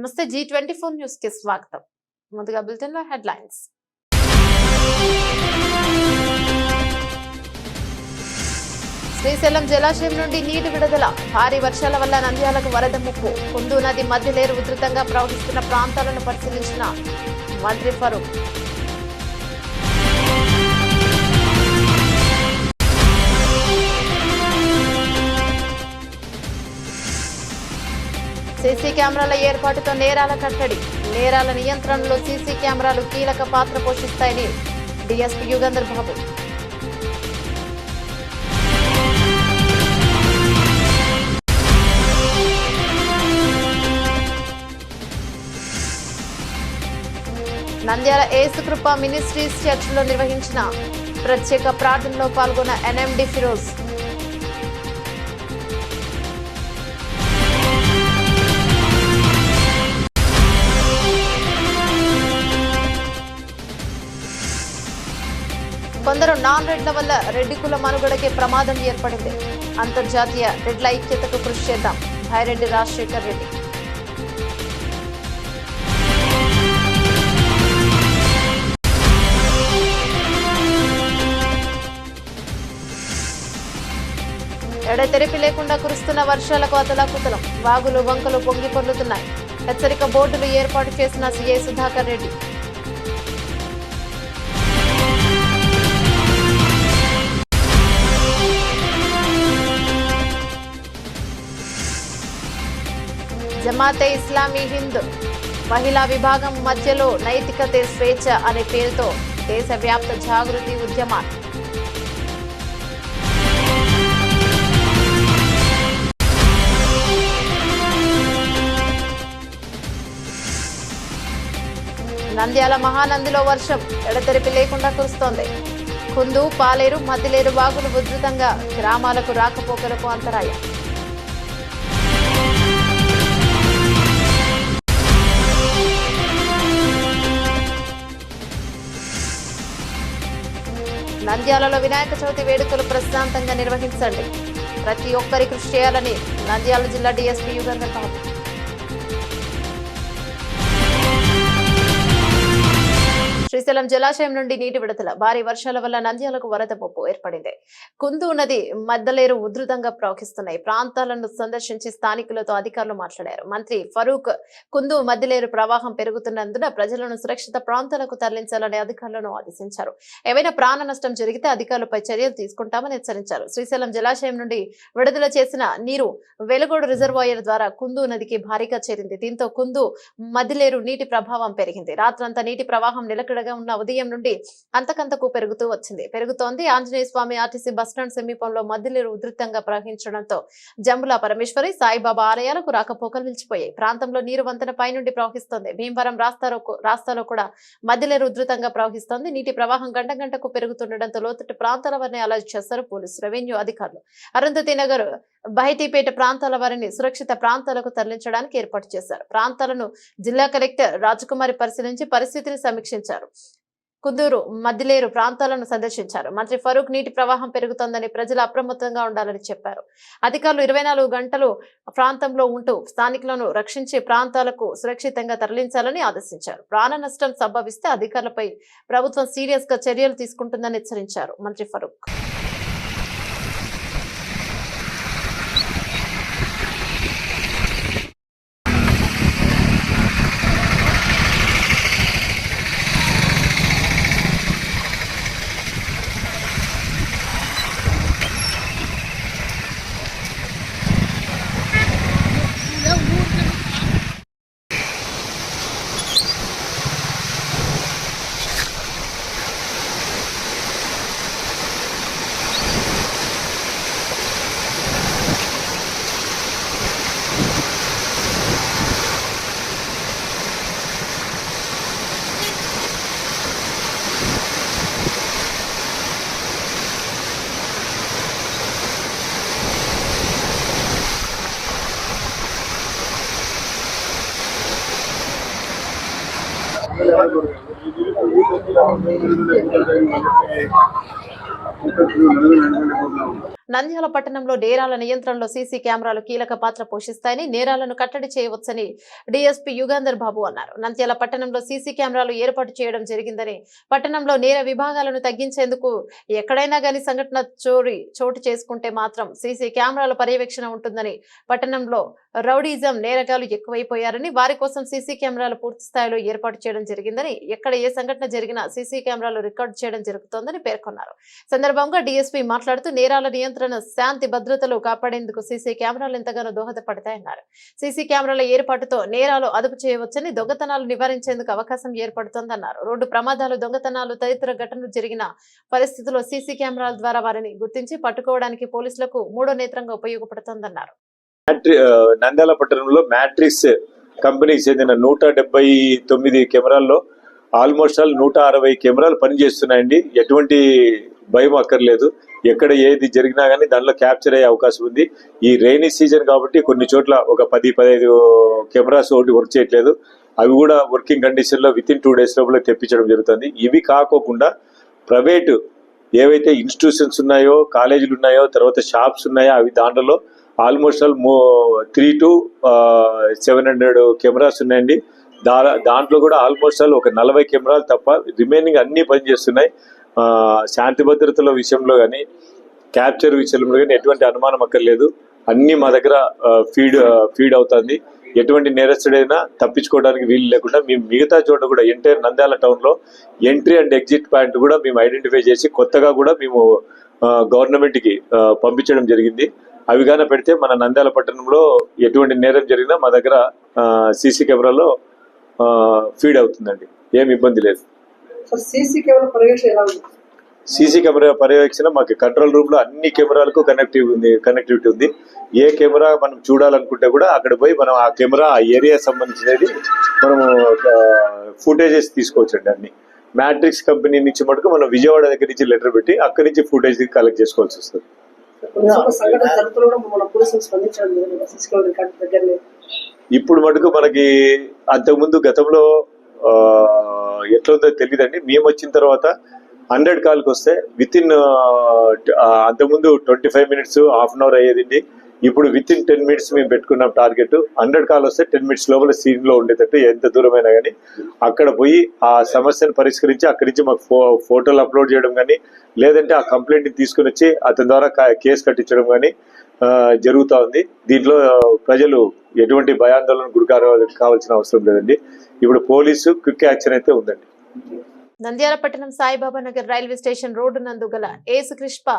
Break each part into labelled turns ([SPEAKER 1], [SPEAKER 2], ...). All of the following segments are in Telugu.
[SPEAKER 1] నమస్తే G24 న్యూస్ కి స్వాగతం. ముందుగా బులెటిన్ లో హెడ్లైన్స్. శ్రీశైలం జలాశయం నుండి నీటి విడుదల. భారీ వర్షాల వల్ల నంద్యాలకు వరద ముప్పు. కుందు నది మధ్యలేరు ఉధృతంగా ప్రవహిస్తున్న ప్రాంతాలను పరిశీలించిన మంత్రి ఫరూక్. సీసీ కెమెరాల ఏర్పాటుతో నేరాల కట్టడి. నేరాల నియంత్రణలో సీసీ కెమెరాలు కీలక పాత్ర పోషిస్తాయని డీఎస్పీ యుగంధర్ బాబు. నంద్యాల ఏసుకృప మినిస్ట్రీస్ చర్చిలో నిర్వహించిన ప్రత్యేక ప్రార్థనలో పాల్గొన్న ఎన్ఎండి ఫిరోజ్. కొందరు నాన్ రెడ్ల వల్ల రెడ్డి కుల మనుగడకే ప్రమాదం ఏర్పడింది. అంతర్జాతీయ రెడ్ల ఐక్యతకు కృషి చేద్దాం. భాయిరెడ్డి రాజశేఖర్ రెడ్డి. ఎడతెరిపి లేకుండా కురుస్తున్న వర్షాలకు అతలాకుతలం. వాగులు వంకలు పొంగి పొర్లుతున్నాయి. హెచ్చరిక బోర్డులు ఏర్పాటు చేసిన సీఐ సుధాకర్ రెడ్డి. జమాతే ఇస్లామీ హింద్ మహిళా విభాగం మధ్యలో నైతికతే స్వేచ్ఛ అనే పేరుతో దేశవ్యాప్త జాగృతి ఉద్యమాలు. నంద్యాల మహానందిలో వర్షం ఎడతెరిపి లేకుండా కురుస్తోంది. కుందు పాలేరు మధ్యలేరు వాగులు ఉధృతంగా గ్రామాలకు రాకపోకలకు అంతరాయం. నంద్యాలలో వినాయక చవితి వేడుకలు ప్రశాంతంగా నిర్వహించండి. ప్రతి ఒక్కరి కృషి చేయాలని నంద్యాల జిల్లా డీఎస్పీ యుగంధర్ బాబు. శ్రీశైలం జలాశయం నుండి నీటి విడుదల. భారీ వర్షాల వల్ల నంద్యాలకు వరద ముప్పు ఏర్పడింది. కుందు నది మద్దలేరు ఉధృతంగా ప్రవహిస్తున్నాయి. ప్రాంతాలను సందర్శించి స్థానికులతో అధికారులు మాట్లాడారు. మంత్రి ఫరూక్ కుందు మద్దలేరు ప్రవాహం పెరుగుతున్నందున ప్రజలను సురక్షిత ప్రాంతాలకు తరలించాలని అధికారులను ఆదేశించారు. ఏవైనా ప్రాణ నష్టం జరిగితే అధికారులపై చర్యలు తీసుకుంటామని హెచ్చరించారు. శ్రీశైలం జలాశయం నుండి విడుదల చేసిన నీరు వెలుగోడు రిజర్వాయర్ ద్వారా కుందు నదికి భారీగా చేరింది. దీంతో కుందు మద్దలేరు నీటి ప్రభావం పెరిగింది. రాత్రంతా నీటి ప్రవాహం నిలకడ ఉన్న ఉదయం నుండి అంతకంతకు పెరుగుతోంది. ఆంజనేయ స్వామి ఆర్టీసీ బస్టాండ్ సమీపంలో మధ్యలేరు ఉధృతంగా ప్రవహించడంతో జంబుల పరమేశ్వరి సాయిబాబా ఆలయాలకు రాకపోకలు నిలిచిపోయాయి. ప్రాంతంలో నీరు వంతెన పై నుండి ప్రవహిస్తోంది. భీమవరం రాస్తాలో కూడా మధ్యలేరు ఉధృతంగా ప్రవహిస్తోంది. నీటి ప్రవాహం గంట గంటకు పెరుగుతుండటంతో లోతట్టు ప్రాంతాల వారిని అలర్ట్ చేశారు పోలీసులు, రెవెన్యూ అధికారులు. అరుంధతి నగర్, బహైటీపేట ప్రాంతాల వారిని సురక్షిత ప్రాంతాలకు తరలించడానికి ఏర్పాటు చేశారు. ప్రాంతాలను జిల్లా కలెక్టర్ రాజకుమారి పరిశీలించి పరిస్థితిని సమీక్షించారు. కుందూరు మధ్యలేరు ప్రాంతాలను సందర్శించారు. మంత్రి ఫరూక్ నీటి ప్రవాహం పెరుగుతోందని ప్రజలు అప్రమత్తంగా ఉండాలని చెప్పారు. అధికారులు 24 గంటలు ప్రాంతంలో ఉంటూ స్థానికులను రక్షించి ప్రాంతాలకు సురక్షితంగా తరలించాలని ఆదేశించారు. ప్రాణ నష్టం సంభవిస్తే అధికారులపై ప్రభుత్వం సీరియస్ గా చర్యలు తీసుకుంటుందని హెచ్చరించారు మంత్రి ఫరూక్. నంద్యాల పట్టణంలో నేరాల నియంత్రణలో సీసీ కెమెరాలు కీలక పాత్ర పోషిస్తాయని, నేరాలను కట్టడి చేయవచ్చని డీఎస్పీ యుగంధర్ బాబు అన్నారు. నంద్యాల పట్టణంలో సీసీ కెమెరాలు ఏర్పాటు చేయడం జరిగిందని, పట్టణంలో నేర విభాగాలను తగ్గించేందుకు ఎక్కడైనా గాని సంఘటన చోటు చేసుకుంటే మాత్రం సీసీ కెమెరాల పర్యవేక్షణ ఉంటుందని, పట్టణంలో రౌడీజం నేరగాలు ఎక్కువైపోయారని, వారి కోసం సీసీ కెమెరాలు పూర్తి స్థాయిలో ఏర్పాటు చేయడం జరిగిందని, ఎక్కడ ఏ సంఘటన జరిగినా సీసీ కెమెరాలు రికార్డు చేయడం జరుగుతోందని పేర్కొన్నారు. సందర్భంగా డీఎస్పీ మాట్లాడుతూ నేరాల నియంత్రణ, శాంతి భద్రతలు కాపాడేందుకు సీసీ కెమెరాలు ఎంతగానో దోహదపడతాయన్నారు. సీసీ కెమెరాల ఏర్పాటుతో నేరాలు అదుపు చేయవచ్చని, దొంగతనాలు నివారించేందుకు అవకాశం ఏర్పడుతోందన్నారు. రోడ్డు ప్రమాదాలు, దొంగతనాలు తదితర ఘటనలు జరిగిన పరిస్థితుల్లో సీసీ కెమెరాల ద్వారా వారిని గుర్తించి పట్టుకోవడానికి పోలీసులకు మూడో నేత్రంగా ఉపయోగపడుతోందన్నారు.
[SPEAKER 2] నంద్యాల పట్టణంలో మ్యాట్రిక్స్ కంపెనీకి చెందిన 179 కెమెరాల్లో ఆల్మోస్ట్ ఆల్ 160 కెమెరాలు పనిచేస్తున్నాయండి. ఎటువంటి భయం అక్కర్లేదు. ఎక్కడ ఏది జరిగినా కానీ దానిలో క్యాప్చర్ అయ్యే అవకాశం ఉంది. ఈ రైనీ సీజన్ కాబట్టి కొన్ని చోట్ల ఒక 10-15 కెమెరాస్ ఒకటి వర్క్ చేయట్లేదు. అవి కూడా వర్కింగ్ కండిషన్లో వితిన్ 2 days లోపల తెప్పించడం జరుగుతుంది. ఇవి కాకోకుండా ప్రైవేటు ఏవైతే ఇన్స్టిట్యూషన్స్ ఉన్నాయో, కాలేజీలు ఉన్నాయో, తర్వాత షాప్స్ ఉన్నాయో, అవి దాంట్లో ఆల్మోస్ట్ ఆల్ 3 to 700 కెమెరాస్ ఉన్నాయండి. దాంట్లో కూడా ఆల్మోస్ట్ ఆల్ ఒక 40 కెమెరాలు తప్ప రిమైనింగ్ అన్ని పనిచేస్తున్నాయి. శాంతి భద్రతల విషయంలో కానీ, క్యాప్చర్ విషయంలో కానీ ఎటువంటి అనుమానం అక్కర్లేదు. అన్ని మా దగ్గర ఫీడ్ అవుతుంది. ఎటువంటి నేరస్తుడైనా తప్పించుకోవడానికి వీలు లేకుండా మేము మిగతా చోట కూడా ఎంటైర్ నంద్యాల టౌన్లో ఎంట్రీ అండ్ ఎగ్జిట్ పాయింట్ కూడా మేము ఐడెంటిఫై చేసి కొత్తగా కూడా మేము గవర్నమెంట్కి పంపించడం జరిగింది. అవి గాన పెడితే మన నంద్యాల పట్టణంలో ఎటువంటి నేరం జరిగినా మా దగ్గర సీసీ కెమెరాలో ఫీడ్ అవుతుందండి. ఏమి ఇబ్బంది లేదు. సీసీ కెమెరా పర్యవేక్షణ మాకు కంట్రోల్ రూమ్ లో అన్ని కెమెరాలకు కనెక్టివిటీ ఉంది. ఏ కెమెరా మనం చూడాలనుకుంటే కూడా అక్కడ పోయి మనం ఆ కెమెరా ఆ ఏరియా సంబంధించినది మనము ఫుటేజెస్ తీసుకోవచ్చండి. అన్ని మ్యాట్రిక్స్ కంపెనీ నుంచి మటుకు మనం విజయవాడ దగ్గర నుంచి లెటర్ పెట్టి అక్కడి నుంచి ఫుటేజ్ కలెక్ట్ చేసుకోవాల్సి వస్తుంది. ఇప్పుడు మటుకు మనకి అంతకుముందు గతంలో ఎట్లుందో తెలియదండి. మేము వచ్చిన తర్వాత 100 కాల్కి వస్తే వితిన్ అంతకుముందు 25 minutes, హాఫ్ అన్ అవర్ అయ్యేదండి. ఇప్పుడు వితిన్ 10 minutes మేము పెట్టుకున్నాం టార్గెట్. 100 కాల్ వస్తే 10 minutes లోపల సీన్ లో ఉండేటట్టు ఎంత దూరమైనా కానీ అక్కడ పోయి ఆ సమస్యను పరిష్కరించి అక్కడి నుంచి మాకు ఫోటోలు అప్లోడ్ చేయడం కానీ, లేదంటే ఆ కంప్లైంట్ తీసుకుని వచ్చి అతని ద్వారా కేసు కట్టించడం కానీ జరుగుతూ ఉంది. దీంట్లో ప్రజలు ఎటువంటి భయాందోళన గురి కావాల్సిన అవసరం లేదండి. ఇప్పుడు పోలీసు క్విక్ యాక్షన్ అయితే ఉందండి.
[SPEAKER 1] నంద్యాల పట్టణం Saibaba Nagar railway station road నందు గల ఏసుక్రిష్ప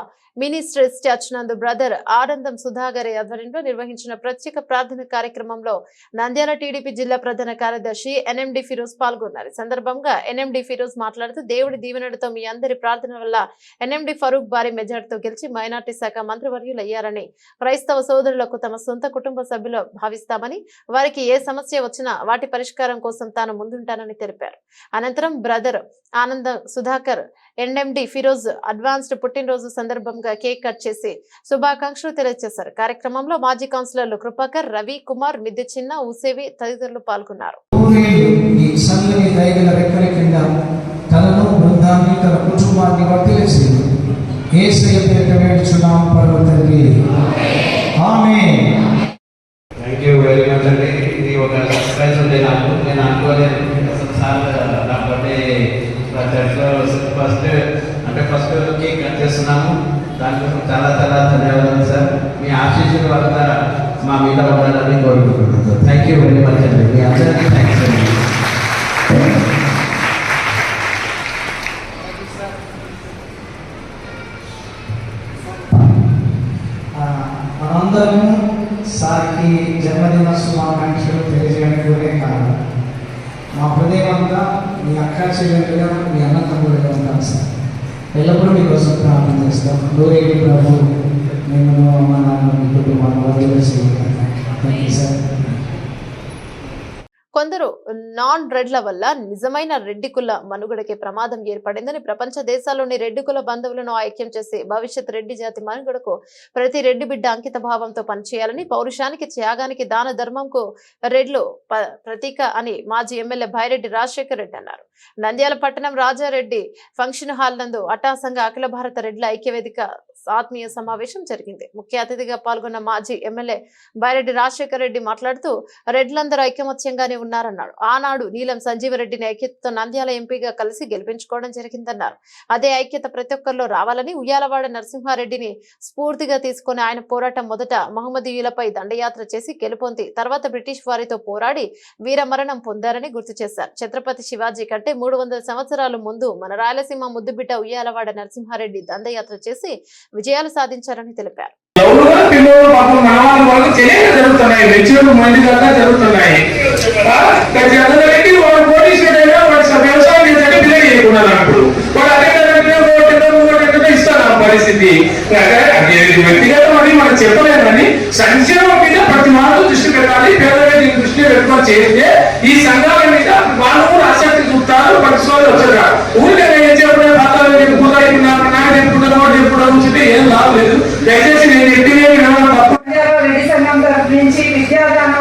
[SPEAKER 1] మినిస్ట్రీస్ చర్చ్ నందు బ్రదర్ ఆనందం సుధాగర్ ఆధ్వర్యంలో నిర్వహించిన ప్రత్యేక ప్రార్థన కార్యక్రమంలో నంద్యాల టీడీపీ జిల్లా ప్రధాన కార్యదర్శి ఎన్ఎండి ఫిరోజ్ పాల్గొన్నారు. సందర్భంగా ఎన్ఎండి ఫిరోజ్ మాట్లాడుతూ, దేవుడి దీవెనలతో మీ అందరి ప్రార్థన వల్ల ఎన్ఎండి ఫరూక్ భారీ మెజార్టీతో గెలిచి మైనార్టీ శాఖ మంత్రివర్యులయ్యారని, క్రైస్తవ సోదరులకు తమ సొంత కుటుంబ సభ్యులు భావిస్తామని, వారికి ఏ సమస్య వచ్చినా వాటి పరిష్కారం కోసం తాను ముందుంటానని తెలిపారు. అనంతరం బ్రదర్ ఆనందం సుధాకర్ ఎన్ఎండి ఫిరోజ్ అడ్వాన్స్డ్ పుట్టినరోజు సందర్భంగా కేక్ కట్ చేసి శుభాకాంక్షలు తెలియజేశారు. కార్యక్రమంలో మాజీ కౌన్సిలర్లు కృపాకర్, రవి కుమార్, మిద్దె చిన్న, ఉసేవి తదితరులు పాల్గొన్నారు.
[SPEAKER 3] ఫస్ట్ కేక్ కట్ చేస్తున్నాము. దానికోసం చాలా చాలా ధన్యవాదాలు సార్. మీ ఆశీస్సుల వల్ల మా మీద ఉండాలని కోరుకుంటున్నాను sir. Thank you very much అండి. మీ అందరికీ థ్యాంక్స్ అండి.
[SPEAKER 4] మనందరము సార్కి జన్మదిన శుభాకాంక్షలు తెలియజేయడానికి కారణం మా హృదయం అంతా మీ అక్క చెల్లెలుగా, మీ అన్న తమ్ముడుగా ఉంటాం సార్. ఎల్లప్పుడూ మీకోసం ప్రార్థన చేస్తాం. గ్లోరీ ప్రభు, నేను మా నాన్న మీ కుటుంబాన్ని వదిలేసి సార్.
[SPEAKER 1] కొందరు నాన్ రెడ్ల వల్ల నిజమైన రెడ్డి కుల మనుగడకి ప్రమాదం ఏర్పడిందని, ప్రపంచ దేశాల్లోని రెడ్డి కుల బంధువులను ఐక్యం చేసి భవిష్యత్ రెడ్డి జాతి మనుగడకు ప్రతి రెడ్డి బిడ్డ అంకిత భావంతో పనిచేయాలని, పౌరుషానికి, త్యాగానికి, దాన ధర్మంకు రెడ్లు ప్రతీక అని మాజీ ఎమ్మెల్యే బైరెడ్డి రాజశేఖర్ రెడ్డి అన్నారు. నంద్యాల పట్టణం రాజారెడ్డి ఫంక్షన్ హాల్ నందు అటాసంగా అఖిల భారత రెడ్ల ఐక్యవేదిక ఆత్మీయ సమావేశం జరిగింది. ముఖ్య అతిథిగా పాల్గొన్న మాజీ ఎమ్మెల్యే బైరెడ్డి రాజశేఖర రెడ్డి మాట్లాడుతూ రెడ్లందరూ ఐకమత్యంగానే ఉన్నారన్నారు. ఆనాడు నీలం సంజీవరెడ్డిని ఐక్యతతో నంద్యాల ఎంపీగా కలిసి గెలిపించుకోవడం జరిగిందన్నారు. అదే ఐక్యత ప్రతి ఒక్కరిలో రావాలని ఉయ్యాలవాడ నరసింహారెడ్డిని స్ఫూర్తిగా తీసుకుని ఆయన పోరాటం మొదట మహమ్మదీయులపై దండయాత్ర చేసి గెలుపొంది తర్వాత బ్రిటిష్ వారితో పోరాడి వీరమరణం పొందారని గుర్తు చేశారు. ఛత్రపతి శివాజీ కంటే 300 సంవత్సరాల ముందు మన రాయలసీమ ముద్దుబిడ్డ ఉయ్యాలవాడ నరసింహారెడ్డి దండయాత్ర చేసి విజయాలు సాధించారని తెలిపారు.
[SPEAKER 5] పరిస్థితి వ్యక్తిగతమని మనం చెప్పలేమని సంక్షేమం మీద ప్రతి వాళ్ళు దృష్టి పెట్టాలి. పేదల దృష్టి పెట్టుకొని చేస్తే ఈ సంఘాల మీద వాళ్ళు కూడా ఆసక్తి చూపుతారు. పట్టుకోవాలి వచ్చారు ఊరికే ఏం చెప్పడం చెప్పుకుంటే ఏం లాభం లేదు. దయచేసి నేను
[SPEAKER 6] రెడ్డి సంఘం తరఫు నుంచి విద్యాదాన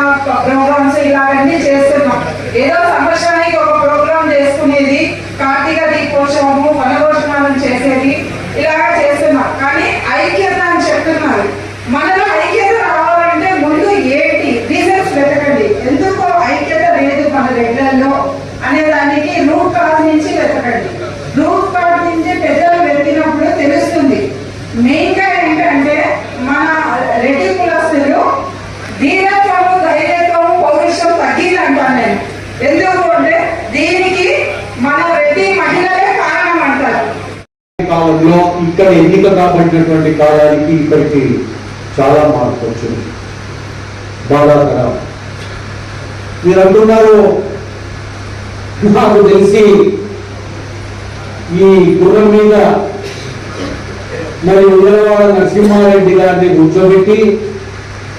[SPEAKER 6] ప్రోగ్రామ్స్ ఇలాగన్నీ చేస్తున్నాం. ఏదో సంవత్సరానికి ఒక ప్రోగ్రాం చేసుకునేది, కార్తీక దీపోత్సవము, వనభోజనాలను చేసేది ఇలాగా చేస్తున్నాం. కానీ ఐక్యత అని చెప్తున్నారు. మనలో ఐక్యత రావాలంటే ముందు ఏంటి రీజన్స్ వెతకండి. ఎందుకో ఐక్యత లేదు మన రెడ్లలో అనే దానికి రూట్ కాజ్ నుంచి వెతకండి. రూట్ కాజ్ నుంచి పెద్దలు వెతికినప్పుడు తెలుస్తుంది. మెయిన్ గా ఏంటంటే మన రెడ్డి కులస్తులు ధీరత్వము, ధైర్యత్వము, పౌరుషం తగ్గిందంటాను నేను. ఎందుకు అంటే దీనికి మన రెడ్డి మహిళలే కారణం అంటారు.
[SPEAKER 7] కాలంలో ఇక్కడ ఎన్నిక కాబట్టినటువంటి కాలానికి ఇక్కడికి చాలా మార్పు వచ్చింది. బాధాకరం. మీరు అంటున్నారు, నాకు తెలిసి ఈ గుర్రం మీద మరి ఉయ్యాలవాడ నరసింహారెడ్డి గారిని కూర్చోబెట్టి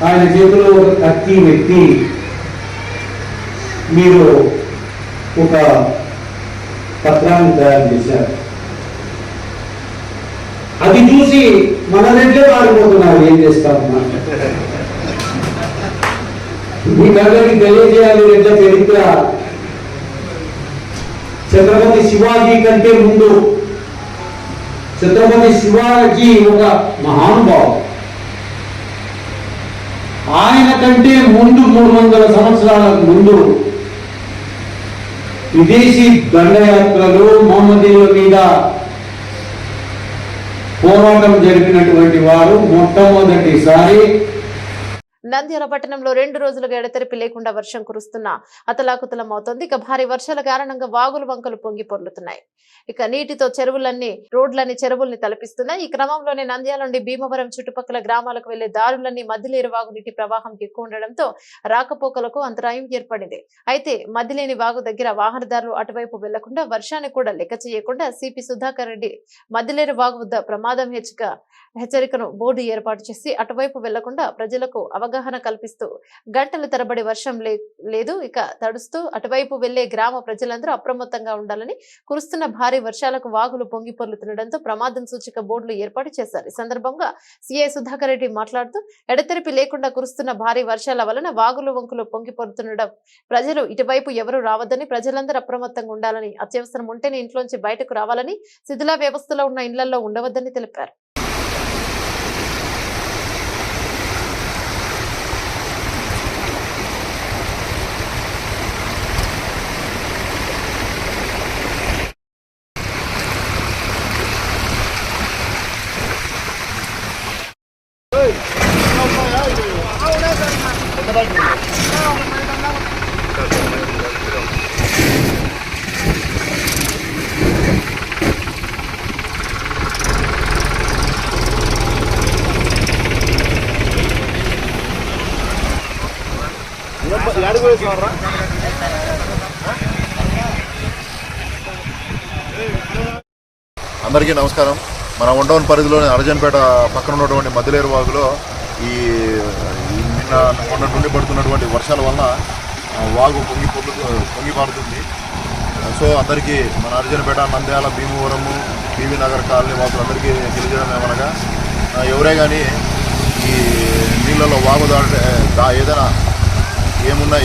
[SPEAKER 7] ఆయన చేతిలో ఒక కత్తి పెట్టి మీరు ఒక పత్రాన్ని తయారు చేశారు. అది చూసి మన రెడ్లే మారిపోతున్నారు. ఏం చేస్తామన్నా మీకందరికి తెలియజేయాలి. రెడ్ల చరిత్ర ఛత్రపతి శివాజీ కంటే ముందు ఛత్రపతి శివాజీ ఒక మహానుభావుడు. ఆయన కంటే ముందు 300 సంవత్సరాల ముందు విదేశీ దండయాత్రలు మహమ్మదీయుల మీద పోరాటం జరిపినటువంటి వారు మొట్టమొదటిసారి.
[SPEAKER 1] నంద్యాల పట్టణంలో 2 రోజులుగా ఎడతెరిపి లేకుండా వర్షం కురుస్తున్న అతలాకుతలమవుతోంది. ఇక భారీ వర్షాల కారణంగా వాగులు వంకలు పొంగి పొర్లుతున్నాయి. ఇక నీటితో రోడ్లన్నీ చెరువుల్ని తలపిస్తున్నాయి. ఈ క్రమంలోనే నంద్యాల నుండి భీమవరం చుట్టుపక్కల గ్రామాలకు వెళ్లే దారులన్నీ మద్దిలేరు వాగు నీటి ప్రవాహం ఎక్కువ ఉండడంతో రాకపోకలకు అంతరాయం ఏర్పడింది. అయితే మద్దిలేని వాగు దగ్గర వాహనదారులు అటువైపు వెళ్లకుండా వర్షాన్ని కూడా లెక్క చేయకుండా సిపి సుధాకర్ రెడ్డి మద్దిలేరు వాగు వద్ద ప్రమాదం హెచ్చరికను బోర్డు ఏర్పాటు చేసి అటువైపు వెళ్లకుండా ప్రజలకు అవగాహన కల్పిస్తూ గంటల తరబడి వర్షం లేదు ఇక తడుస్తూ అటువైపు వెళ్లే గ్రామ ప్రజలందరూ అప్రమత్తంగా ఉండాలని, కురుస్తున్న భారీ వర్షాలకు వాగులు పొంగి పొర్లుతుండటంతో ప్రమాదం సూచిక బోర్డులు ఏర్పాటు చేశారు. ఈ సందర్భంగా సిఐ సుధాకర్ రెడ్డి మాట్లాడుతూ ఎడతెరిపి లేకుండా కురుస్తున్న భారీ వర్షాల వలన వాగులు వంకులు పొంగి పొర్లుతుండడం ప్రజలు ఇటువైపు ఎవరూ రావద్దని, ప్రజలందరూ అప్రమత్తంగా ఉండాలని, అత్యవసరం ఉంటేనే ఇంట్లోంచి బయటకు రావాలని, శిథిల వ్యవస్థలో ఉన్న ఇళ్లలో ఉండవద్దని తెలిపారు.
[SPEAKER 8] అందరికీ నమస్కారం. మన వండవన్ పరిధిలోని అర్జన్పేట పక్కన ఉన్నటువంటి మద్దిలేరు వాగులో మొన్న నుండి పడుతున్నటువంటి వర్షాల వలన వాగు పొంగి పారుతుంది. సో అందరికీ మన అర్జన్పేట, నంద్యాల, భీమవరము, బీవీ నగర్ కాలనీ వాసులందరికీ తెలియజేయడం ఏమనగా, ఎవరే కానీ ఈ నీళ్ళలో వాగు ఏదైనా ఏమున్నా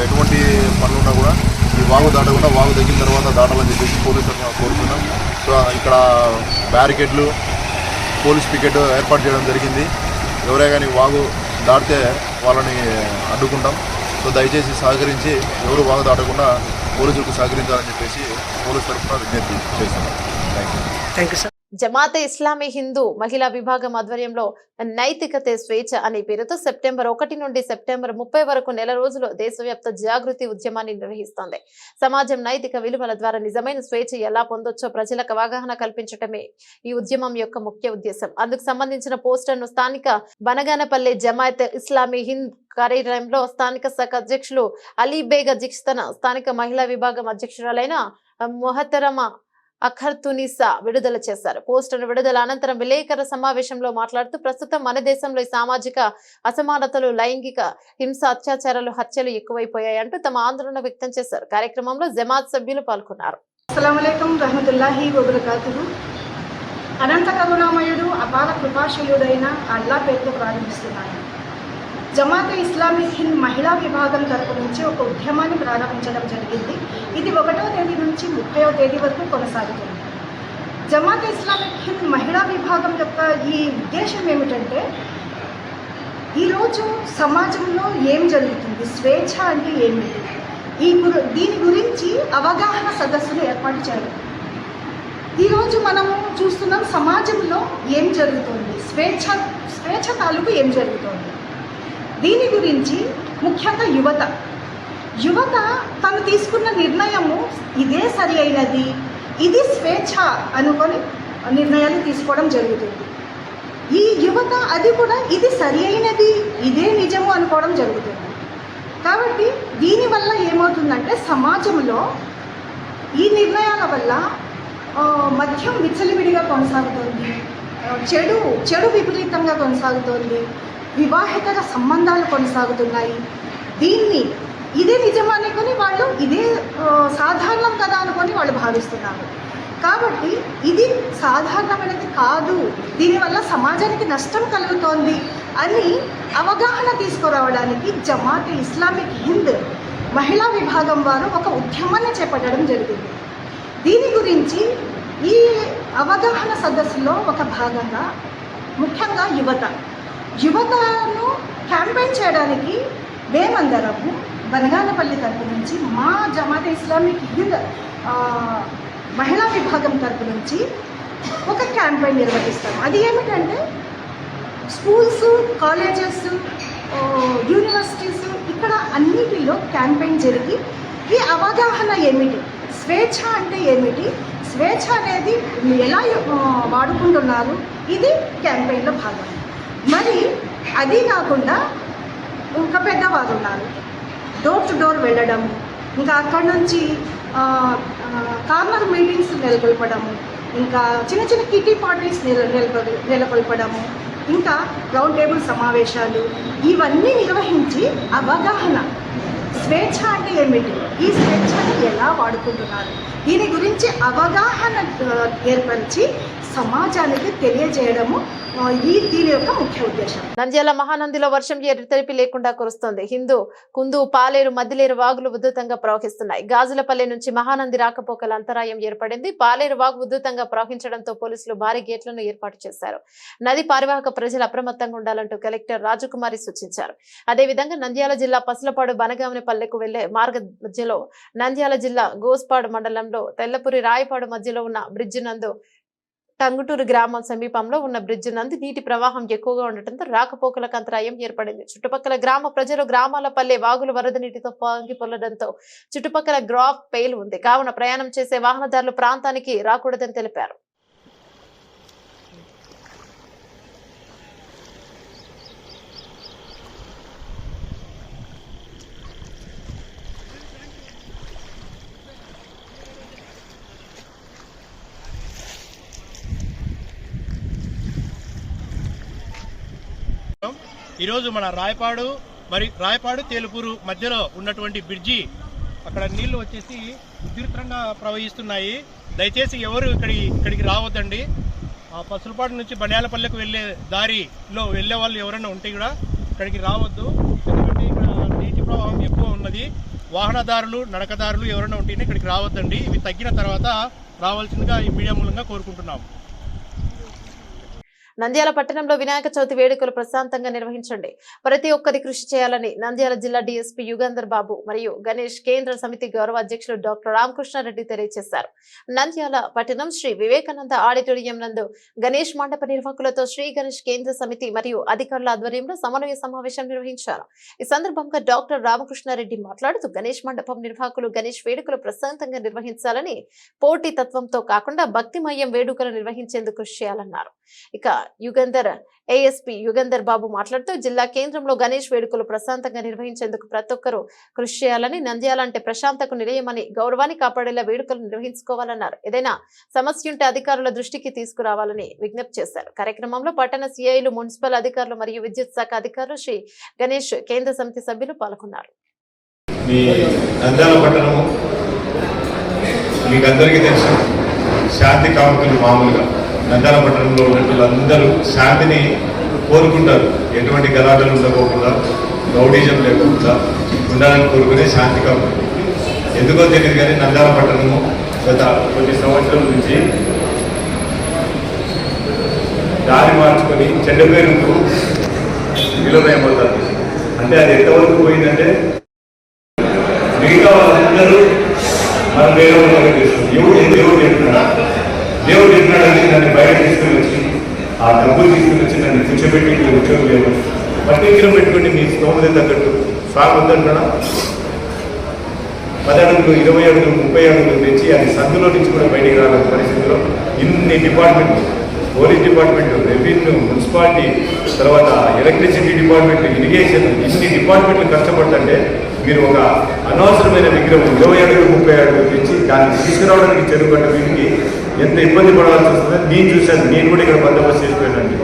[SPEAKER 8] ఎటువంటి పనులున్నా కూడా ఈ వాగు దాటకుండా వాగు తగ్గిన తర్వాత దాటాలని చెప్పేసి పోలీసులను కోరుతున్నాం. సో ఇక్కడ బ్యారికేడ్లు పోలీస్ పికెట్ ఏర్పాటు చేయడం జరిగింది. ఎవరే కానీ వాగు దాటితే వాళ్ళని అడ్డుకుంటాం. సో దయచేసి సహకరించి ఎవరు వాగు దాటకుండా పోలీసులకు సహకరించాలని చెప్పేసి పోలీసు తరఫున విజ్ఞప్తి చేస్తున్నాం. Thank you.
[SPEAKER 1] జమాతే ఇస్లామీ హిందూ మహిళా విభాగం ఆధ్వర్యంలో నైతికతే స్వేచ్ఛ అనే పేరుతో సెప్టెంబర్ 1 నుండి సెప్టెంబర్ 30 వరకు నెల రోజులు దేశవ్యాప్త జాగృతి ఉద్యమాన్ని నిర్వహిస్తోంది. సమాజం నైతిక విలువల ద్వారా నిజమైన స్వేచ్ఛ ఎలా పొందొచ్చో ప్రజలకు అవగాహన కల్పించడమే ఈ ఉద్యమం యొక్క ముఖ్య ఉద్దేశం. అందుకు సంబంధించిన పోస్టర్ను స్థానిక బనగానపల్లె జమాతే ఇస్లామీ హింద్ కార్యాలయంలో స్థానిక శాఖ అధ్యక్షులు అలీబేగ్ అధ్యక్షతన స్థానిక మహిళా విభాగం అధ్యక్షురాలైన మొహతరమ అఖర్తునిసా విడుదల చేశారు. పోస్టర్ విడుదల అనంతరం విలేకరుల సమావేశంలో మాట్లాడుతూ ప్రస్తుతం మన దేశంలో ఈ సామాజిక అసమానతలు, లైంగిక హింస, అత్యాచారాలు, హత్యలు ఎక్కువైపోయాయంటూ తమ ఆందోళన వ్యక్తం చేశారు. కార్యక్రమంలో జమాత్ సభ్యులు పాల్గొన్నారు.
[SPEAKER 9] అస్సలాముఅలైకుం రహమతుల్లాహి వబరకాతుహు. అనంత కరుణామయుడు, అపార కృపాశీలుడైన అల్లా పేరుతో ప్రారంభిస్తున్నాను. జమాతే ఇస్లామీ హింద్ మహిళా విభాగం తరపు నుంచి ఒక ఉద్యమాన్ని ప్రారంభించడం జరిగింది. ఇది 1వ తేదీ నుంచి 30వ తేదీ వరకు కొనసాగుతుంది. జమాతే ఇస్లామీ హింద్ మహిళా విభాగం యొక్క ఈ ఉద్దేశం ఏమిటంటే, ఈరోజు సమాజంలో ఏం జరుగుతుంది, స్వేచ్ఛ అంటే ఏమిటి, దీని గురించి అవగాహన సదస్సులు ఏర్పాటు చేయడం. ఈరోజు మనము చూస్తున్నాం సమాజంలో ఏం జరుగుతుంది, స్వేచ్ఛ తాలూకు ఏం జరుగుతుంది. దీని గురించి ముఖ్యంగా యువత తను తీసుకున్న నిర్ణయము ఇదే సరి అయినది, ఇది స్వేచ్ఛ అనుకొని నిర్ణయాలు తీసుకోవడం జరుగుతుంది. ఈ యువత అది కూడా ఇది సరి అయినది, ఇదే నిజము అనుకోవడం జరుగుతుంది. కాబట్టి దీనివల్ల ఏమవుతుందంటే సమాజంలో ఈ నిర్ణయాల వల్ల మద్యం విచ్చలవిడిగా కొనసాగుతోంది, చెడు విపరీతంగా కొనసాగుతోంది, వివాహేతర సంబంధాలు కొనసాగుతున్నాయి. ఇదే నిజం అనుకొని వాళ్ళు ఇదే సాధారణం కదా అనుకొని వాళ్ళు భావిస్తున్నారు. కాబట్టి ఇది సాధారణమైనది కాదు, దీనివల్ల సమాజానికి నష్టం కలుగుతోంది అని అవగాహన తీసుకురావడానికి జమాతే ఇస్లామిక్ హింద్ మహిళా విభాగం వారు ఒక ఉద్యమాన్ని చేపట్టడం జరిగింది. దీని గురించి ఈ అవగాహన సదస్సులో ఒక భాగంగా ముఖ్యంగా యువతను క్యాంపెయిన్ చేయడానికి మేమందరము బనగానపల్లి తరపు నుంచి మా జమాతే ఇస్లామిక్ హింద్ మహిళా విభాగం తరపు నుంచి ఒక క్యాంపెయిన్ నిర్వహిస్తాం. అది ఏమిటంటే స్కూల్స్, కాలేజెస్, యూనివర్సిటీస్ ఇక్కడ అన్నిటిలో క్యాంపెయిన్ జరిగి ఈ అవగాహన ఏమిటి, స్వేచ్ఛ అంటే ఏమిటి, స్వేచ్ఛ అనేది ఎలా వాడుకుంటున్నారు, ఇది క్యాంపెయిన్లో భాగం. మరి అది కాకుండా ఇంకా పెద్దవారు ఉన్నారు, డోర్ టు డోర్ వెళ్ళడము, ఇంకా అక్కడ నుంచి కార్నర్ మీటింగ్స్ నెలకొల్పడము, ఇంకా చిన్న చిన్న కిటీ పార్టీస్ నెలకొల్పడము, ఇంకా రౌండ్ టేబుల్ సమావేశాలు, ఇవన్నీ నిర్వహించి అవగాహన, స్వేచ్ఛ అంటే ఏమిటి, ఈ స్వేచ్ఛను ఎలా వాడుకుంటున్నారు, దీని గురించి అవగాహన ఏర్పరిచి సమాజానికి తెలియజేయడము దీని యొక్క ముఖ్య ఉద్దేశం.
[SPEAKER 1] నంద్యాల మహానందిలో వర్షం ఎడతెరిపి లేకుండా కురుస్తోంది. హిందూ, కుందు, పాలేరు, మద్దిలేరు వాగులు ఉధృతంగా ప్రవహిస్తున్నాయి. గాజులపల్లె నుంచి మహానంది రాకపోకల అంతరాయం ఏర్పడింది. పాలేరు వాగు ఉధృతంగా ప్రవహించడంతో పోలీసులు భారీ గేట్లను ఏర్పాటు చేశారు. నది పరివాహక ప్రజలు అప్రమత్తంగా ఉండాలంటూ కలెక్టర్ రాజకుమారి సూచించారు. అదేవిధంగా నంద్యాల జిల్లా పసలపాడు బనగామనిపల్లెకు వెళ్లే మార్గ మధ్యలో నంద్యాల జిల్లా గోస్పాడు మండలంలో తెల్లపురి రాయపాడు మధ్యలో ఉన్న బ్రిడ్జి నందు టంగుటూరు గ్రామం సమీపంలో ఉన్న బ్రిడ్జి నందు నీటి ప్రవాహం ఎక్కువగా ఉండటంతో రాకపోకలకు అంతరాయం ఏర్పడింది. చుట్టుపక్కల గ్రామ ప్రజలు గ్రామాల పల్లె వాగులు వరద నీటితో పొంగి పొల్లడంతో చుట్టుపక్కల గ్రాఫ్ పెయిల్ ఉంది. కావున ప్రయాణం చేసే వాహనదారులు ప్రాంతానికి రాకూడదని తెలిపారు.
[SPEAKER 10] ఈరోజు మన రాయపాడు తేలుపూరు మధ్యలో ఉన్నటువంటి బ్రిడ్జి అక్కడ నీళ్లు వచ్చేసి ఉధృతంగా ప్రవహిస్తున్నాయి. దయచేసి ఎవరు ఇక్కడికి రావద్దండి. పసులపాడు నుంచి బనియాలపల్లెకు వెళ్ళే దారిలో వెళ్ళే వాళ్ళు ఎవరైనా ఉంటే కూడా ఇక్కడికి రావద్దు. ఎందుకంటే ఇక్కడ నీటి ప్రవాహం ఎక్కువ ఉన్నది. వాహనదారులు, నడకదారులు ఎవరైనా ఉంటేనే ఇక్కడికి రావద్దండి. ఇవి తగ్గిన తర్వాత రావాల్సిందిగా ఈ మీడియా మూలంగా కోరుకుంటున్నాము.
[SPEAKER 1] నంద్యాల పట్టణంలో వినాయక చవితి వేడుకలు ప్రశాంతంగా నిర్వహించండి. ప్రతి ఒక్కరి కృషి చేయాలని నంద్యాల జిల్లా డీఎస్పీ యుగంధర్ బాబు మరియు గణేష్ కేంద్ర సమితి గౌరవ అధ్యక్షులు డాక్టర్ రామకృష్ణారెడ్డి తెలియజేశారు. నంద్యాల పట్టణం శ్రీ వివేకానంద ఆడిటోరియం నందు గణేష్ మండప నిర్వాహకులతో శ్రీ గణేష్ కేంద్ర సమితి మరియు అధికారుల ఆధ్వర్యంలో సమన్వయ సమావేశం నిర్వహించారు. ఈ సందర్భంగా డాక్టర్ రామకృష్ణారెడ్డి మాట్లాడుతూ గణేష్ మండపం నిర్వాహకులు గణేష్ వేడుకలు ప్రశాంతంగా నిర్వహించాలని, పోటీ తత్వంతో కాకుండా భక్తిమయం వేడుకలు నిర్వహించేందుకు కృషి చేయాలన్నారు. ఇక ఏఎస్పీ యుగంధర్ బాబు మాట్లాడుతూ జిల్లా కేంద్రంలో గణేష్ వేడుకలు ప్రశాంతంగా నిర్వహించేందుకు ప్రతి ఒక్కరూ కృషి చేయాలని, నంద్యాల అంటే ప్రశాంతకు నిలయమని, గౌరవాన్ని కాపాడేలా వేడుకలు నిర్వహించుకోవాలన్నారు. ఏదైనా సమస్య ఉంటే అధికారుల దృష్టికి తీసుకురావాలని విజ్ఞప్తి చేశారు. కార్యక్రమంలో పట్టణ సిఐలు, మున్సిపల్ అధికారులు మరియు విద్యుత్ శాఖ అధికారులు, శ్రీ గణేష్ కేంద్ర సమితి సభ్యులు పాల్గొన్నారు.
[SPEAKER 2] మీకందరికీ తెలుసు, శాంతి కాముకులు మామూలుగా నంద్యాల పట్టణంలో ఉన్న వాళ్ళందరూ శాంతిని కోరుకుంటారు. ఎటువంటి గలాటలు ఉండకోకుండా, రౌడీజం లేకుండా ఉండాలని కోరుకునే శాంతి కాముకులు. ఎందుకో తెలియదు కానీ నంద్యాల పట్టణము గత కొన్ని సంవత్సరాల నుంచి దారి మార్చుకొని చెడ్డ పేరుకు విలువైపోతుంది. అంటే అది ఎంతవరకు పోయిందంటే మిగతా వాళ్ళందరూ మనం వేరే వాళ్ళకి చేస్తున్నాం. దేవుడు చెప్పినాడని దాన్ని బయట తీసుకుని వచ్చి ఆ డబ్బులు తీసుకుని వచ్చి నన్ను కూర్చోబెట్టి ఉద్యోగం లేదు పట్టించలో పెట్టుకుని మీ స్తోమత తగ్గట్టు సాగు వద్దంటున్నా 10 అడుగులు, 20 అడుగులు, 30 అడుగులు తెచ్చి అది సందులో నుంచి కూడా బయటికి రాలేని పరిస్థితిలో ఇన్ని డిపార్ట్మెంట్లు, పోలీస్ డిపార్ట్మెంట్, రెవెన్యూ, మున్సిపాలిటీ, తర్వాత ఎలక్ట్రిసిటీ డిపార్ట్మెంట్, ఇరిగేషన్, ఇన్ని డిపార్ట్మెంట్లు కష్టపడుతుంటే మీరు ఒక అనవసరమైన విగ్రహం 20 అడుగులు, 30 అడుగులు తెచ్చి దాన్ని తీసుకురావడానికి చెరుగట్ట వీటికి ఎంత ఇబ్బంది పడాల్సి వస్తుందని నేను చూశాను. నేను కూడా ఇక్కడ బందోబస్తు చేసిపోయానండి.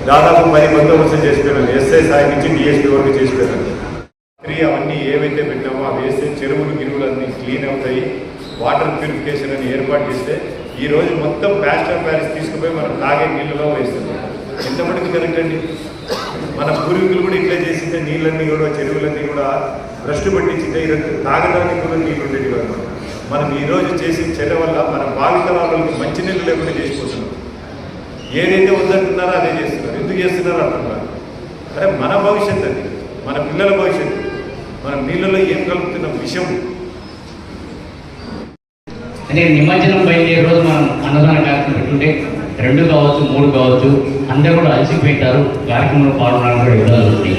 [SPEAKER 2] దాదాపు 10 బందోబస్తు చేసిపోయాను. ఎస్ఐ స్థాయి నుంచి డిఎస్పీ వరకు చేసిపోయాను. అవన్నీ ఏవైతే పెట్టామో అవి వేస్తే చెరువులు గిరువులు అన్నీ క్లీన్ అవుతాయి. వాటర్ ప్యూరిఫికేషన్ అని ఏర్పాటు చేస్తే ఈరోజు మొత్తం ప్లాస్టర్ ప్యారిస్ తీసుకుపోయి మనం తాగే నీళ్ళలో వేస్తున్నాం. ఎంతమందికి కరెక్ట్ అండి? మన పూర్వీకులు కూడా ఇట్లా చేసింటే నీళ్ళన్నీ కూడా, చెరువులన్నీ కూడా భ్రష్టు పట్టించింటే ఈరోజు తాగడానికి కూడా నీళ్ళు ఉండేవి కాదు. మనం ఈరోజు చేసిన చెడ్డ వల్ల మన భావితరాలకు మంచినీళ్ళు లేకుండా చేసిపోతున్నాం. ఏదైతే వద్దంటున్నారో అదే చేస్తున్నారు. ఎందుకు చేస్తున్నారో అంటున్నారు. అరే మన భవిష్యత్తు అది, మన పిల్లల భవిష్యత్తు. మనం నీళ్ళలో ఏం కలుపుతున్నాం? విషం.
[SPEAKER 11] అంటే నిమజ్జనం బయలుదేరే రోజు మనం అన్నదాన కార్యక్రమం పెట్టుకుంటే 2 కావచ్చు, 3 కావచ్చు, అందరూ కూడా అలసిపోయింటారు. కార్యక్రమంలో పాల్గొనడానికి కూడా విధాలు ఉంది.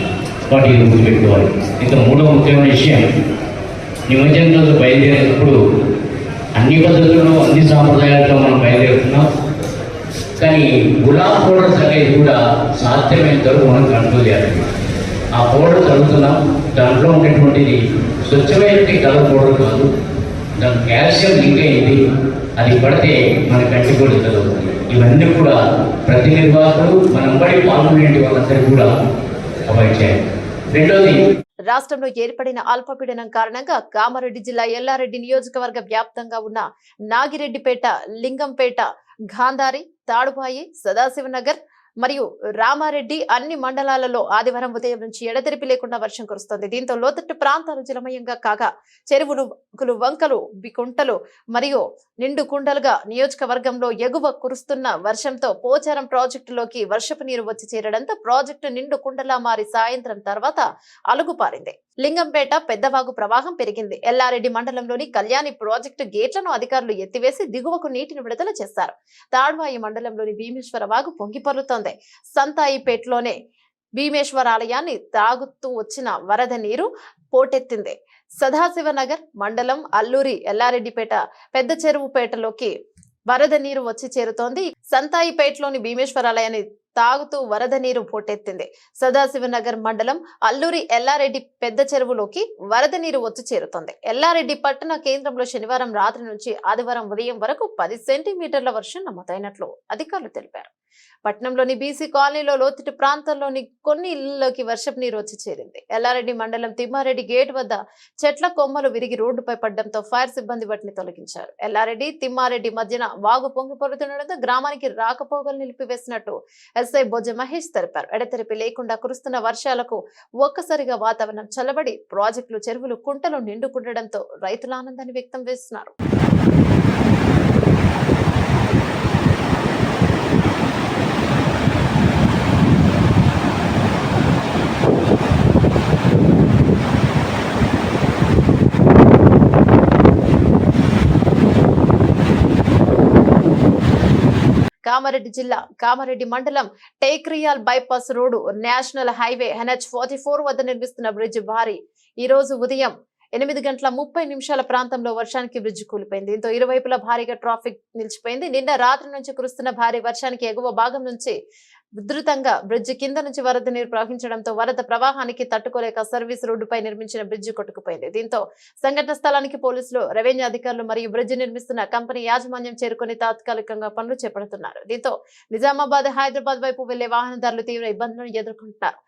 [SPEAKER 11] వాటి గుర్తుపెట్టుకోవాలి. ఇంకా 3వ ముఖ్యమైన విషయం, నిమజ్జనం రోజు బయలుదేరేటప్పుడు అన్ని పద్ధతుల్లో, అన్ని సాంప్రదాయాలతో మనం బయలుదేరుతున్నాం. కానీ గులాబ్ పౌడర్ తగ్గేది కూడా సాధ్యమైనంత వరకు మనం కంట్రోల్ చేయాలి. ఆ పౌడర్ చదువుతున్నాం, దాంట్లో ఉండేటువంటిది స్వచ్ఛమైన కలర్ పౌడర్ కాదు, దాని కాల్షియం లింక్ అయింది. అది పడితే మన కంటి కూడా చదువుతుంది. ఇవన్నీ కూడా ప్రతి నిర్వాహకులు మనం బడి పాల్గొనే వాళ్ళందరూ కూడా అవాయిడ్ చేయాలి. రెండోది,
[SPEAKER 1] రాష్ట్రంలో ఏర్పడిన అల్పపీడనం కారణంగా కామారెడ్డి జిల్లా ఎల్లారెడ్డి నియోజకవర్గ వ్యాప్తంగా ఉన్న నాగిరెడ్డిపేట, లింగంపేట, గాంధారి, తాడుబాయి, సదాశివనగర్ మరియు రామారెడ్డి అన్ని మండలాలలో ఆదివారం ఉదయం నుంచి ఎడతెరిపి లేకుండా వర్షం కురుస్తోంది. దీంతో లోతట్టు ప్రాంతాలు జలమయంగా కాగా చెరువులు, వంకలు, కుంటలు మరియు నిండు కుండలుగా నియోజకవర్గంలో ఎగువ కురుస్తున్న వర్షంతో పోచారం ప్రాజెక్టులోకి వర్షపు నీరు వచ్చి చేరడంతో ప్రాజెక్టు నిండు కుండలా మారి సాయంత్రం తర్వాత అలుగుపారింది. లింగంపేట పెద్దవాగు ప్రవాహం పెరిగింది. ఎల్లారెడ్డి మండలంలోని కళ్యాణి ప్రాజెక్టు గేట్లను అధికారులు ఎత్తివేసి దిగువకు నీటిని విడుదల చేశారు. తాడ్వాయి మండలంలోని భీమేశ్వర వాగు పొంగిపొర్లుతోంది. సంతాయిపేటలోనే భీమేశ్వర ఆలయాన్ని తాగుతూ వచ్చిన వరద నీరు పోటెత్తింది. సదాశివనగర్ మండలం అల్లూరి ఎల్లారెడ్డిపేట పెద్ద చెరువుపేటలోకి వరద నీరు వచ్చి చేరుతోంది. సంతాయిపేటలోని భీమేశ్వరాలయాన్ని తాగుతూ వరద నీరు పోటెత్తింది. సదాశివనగర్ మండలం అల్లూరి ఎల్లారెడ్డి పెద్ద చెరువులోకి వరద నీరు వచ్చి చేరుతోంది. ఎల్లారెడ్డి పట్టణ కేంద్రంలో శనివారం రాత్రి నుంచి ఆదివారం ఉదయం వరకు 10 సెంటీమీటర్ల వర్షం నమోదైనట్లు అధికారులు తెలిపారు. పట్టణంలోని బీసీ కాలనీలో లోతట్టు ప్రాంతాల్లోని కొన్ని ఇళ్లలోకి వర్షపు నీరు వచ్చి చేరింది. ఎల్లారెడ్డి మండలం తిమ్మారెడ్డి గేట్ వద్ద చెట్ల కొమ్మలు విరిగి రోడ్డుపై పడడంతో ఫైర్ సిబ్బంది వాటిని తొలగించారు. ఎల్లారెడ్డి, తిమ్మారెడ్డి మధ్యన వాగు పొంగి పొరుతుండడంతో గ్రామానికి రాకపోకలు నిలిపివేసినట్టు ఎస్ఐ బొజ్జ మహేష్ తెలిపారు. ఎడతెరిపి లేకుండా కురుస్తున్న వర్షాలకు ఒక్కసారిగా వాతావరణం చల్లబడి ప్రాజెక్టులు, చెరువులు, కుంటలు నిండుకుండడంతో రైతుల ఆనందాన్ని వ్యక్తం చేస్తున్నారు. కామారెడ్డి జిల్లా కామారెడ్డి మండలం Tekriyal bypass road national highway NH44 వద్ద నిర్మిస్తున్న బ్రిడ్జ్ భారీ ఈ రోజు ఉదయం 8:30 ప్రాంతంలో వర్షానికి బ్రిడ్జ్ కూలిపోయింది. దీంతో ఇరువైపులా భారీగా ట్రాఫిక్ నిలిచిపోయింది. నిన్న రాత్రి నుంచి కురుస్తున్న భారీ వర్షానికి ఎగువ భాగం నుంచి ఉధృతంగా బ్రిడ్జ్ కింద నుంచి వరద నీరు ప్రవహించడంతో వరద ప్రవాహానికి తట్టుకోలేక సర్వీస్ రోడ్డుపై నిర్మించిన బ్రిడ్జ్ కొట్టుకుపోయింది. దీంతో సంఘటన స్థలానికి పోలీసులు, రెవెన్యూ అధికారులు మరియు బ్రిడ్జ్ నిర్మిస్తున్న కంపెనీ యాజమాన్యం చేరుకుని తాత్కాలికంగా పనులు చేపడుతున్నారు. దీంతో నిజామాబాద్, హైదరాబాద్ వైపు వెళ్లే వాహనదారులు తీవ్ర ఇబ్బందులను ఎదుర్కొంటున్నారు.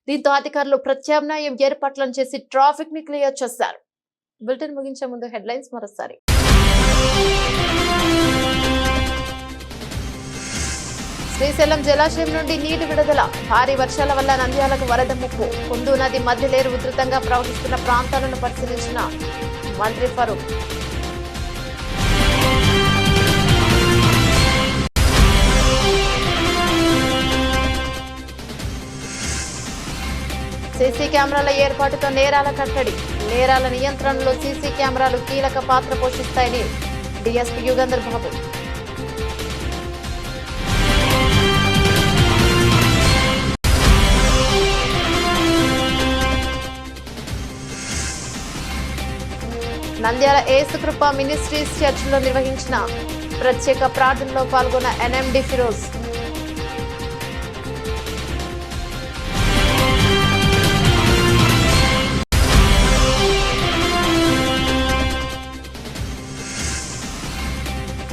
[SPEAKER 1] దీంతో అధికారులు ప్రత్యామ్నాయం ఏర్పాట్లను చేసి ట్రాఫిక్ ని క్లియర్ చేశారు. బులెటిన్ ముగించే ముందు హెడ్లైన్స్ మరోసారి. శ్రీశైలం జలాశయం నుండి నీటి విడుదల. భారీ వర్షాల వల్ల నంద్యాలకు వరద ముప్పు. కుందు నది మధ్యలేరు ఉధృతంగా ప్రవహిస్తున్న ప్రాంతాలను పరిశీలించిన మంత్రి ఫరూక్. సీసీ కెమెరాల ఏర్పాటుతో నేరాల కట్టడి. నేరాల నియంత్రణలో సీసీ కెమెరాలు కీలక పాత్ర పోషిస్తాయని డీఎస్పీ యుగంధర్ బాబు. నంద్యాల ఏసుకృప మినిస్ట్రీస్ చర్చిలో నిర్వహించిన ప్రత్యేక ప్రార్థనలో పాల్గొన్న NMD ఫిరోజ్.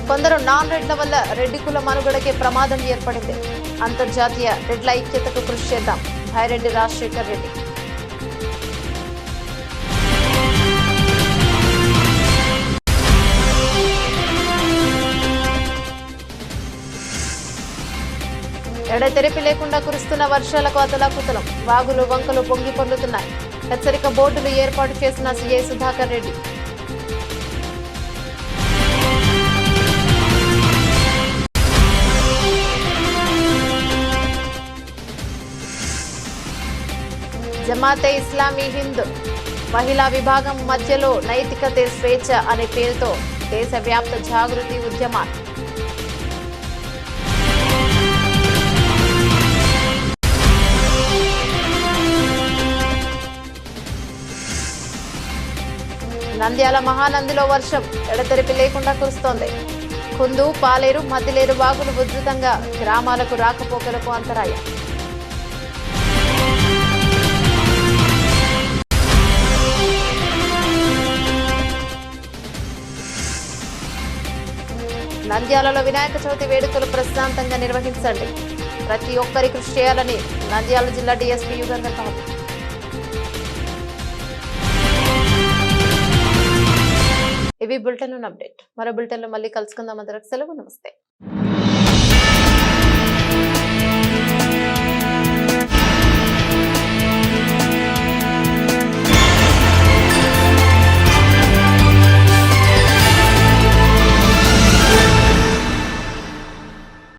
[SPEAKER 1] కొందరు నాన్ రెడ్ల వల్ల రెడ్డి కుల మనుగడకే ప్రమాదం ఏర్పడింది. అంతర్జాతీయ రెడ్ల ఐక్యతకు కృషి చేద్దాం. భాయిరెడ్డి రాజశేఖర్ రెడ్డి. ఎడతెరిపి లేకుండా కురుస్తున్న వర్షాలకు అతలాకుతలం. వాగులు, వంకలు పొంగి పొర్లుతున్నాయి. హెచ్చరిక బోర్డులు ఏర్పాటు చేసిన సిఐ సుధాకర్ రెడ్డి. జమాతే ఇస్లామీ హింద్ మహిళా విభాగం మధ్యలో నైతికతే స్వేచ్ఛ అనే పేరుతో దేశవ్యాప్త జాగృతి ఉద్యమాలు. నంద్యాల మహానందిలో వర్షం ఎడతెరిపి లేకుండా కురుస్తోంది. కుందు, పాలేరు, మద్దిలేరు వాగులు ఉధృతంగా గ్రామాలకు రాకపోకలకు అంతరాయం. నంద్యాలలో వినాయక చవితి వేడుకలు ప్రశాంతంగా నిర్వహించండి. ప్రతి ఒక్కరి కృషి చేయాలని నంద్యాల జిల్లా డీఎస్పీ యుగంధర్ బాబు. ఇవి బులెటిన్ అప్డేట్. మరో బులెటిన్లో మళ్ళీ కలుసుకుందాం. అందరికి సెలవు. నమస్తే.